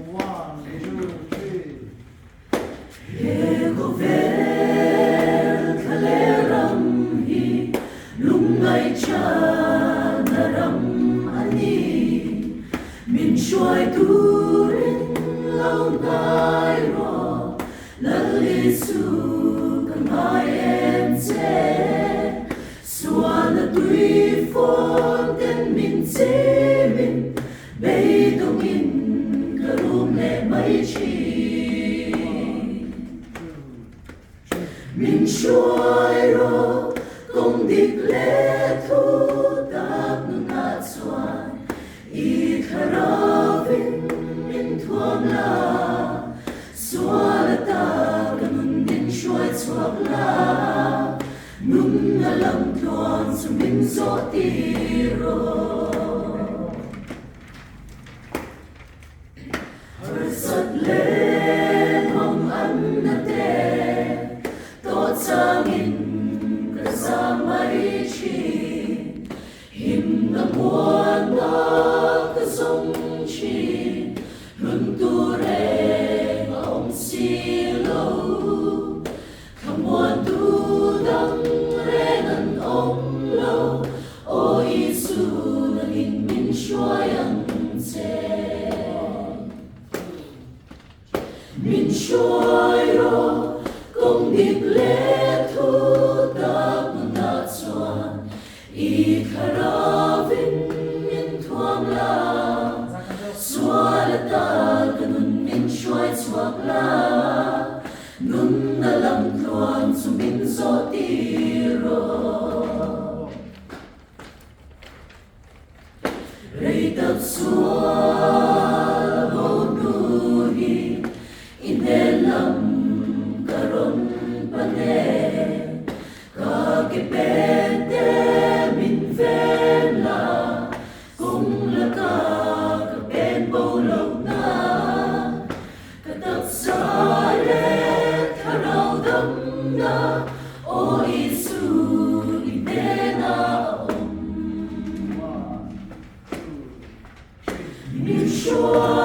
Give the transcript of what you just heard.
One, two, three. Hegovel kaleram hi lungai chanaram ani min shuai turin lau ngai ro lalisu kangai em che suana tui fonten min min beidong in karum le mai chi min shuai ro kong dik le thu tak nu na chuan I kharavin min thuam la suala ta kanun min shuai chuak la nun na lam thuam su min zo ti ro har sat le mong an na te Changin kasamai chi him na muan na kasong chi lun tu re ong si lo kamuan tu dang re nan ong lo o Isu nangin min shuai ang che min shuai ro kong dik le thu tak na chuan I kharavin min thuam la suala ta kanun min shuai chuak la nun na lam thuam su min zo ti ro rei tak sual ho nu hi inelam karon pane ka ke pete min vela kung la ka pen bo lo na ka tak sa le tharau dam na o Isu idena om min shuai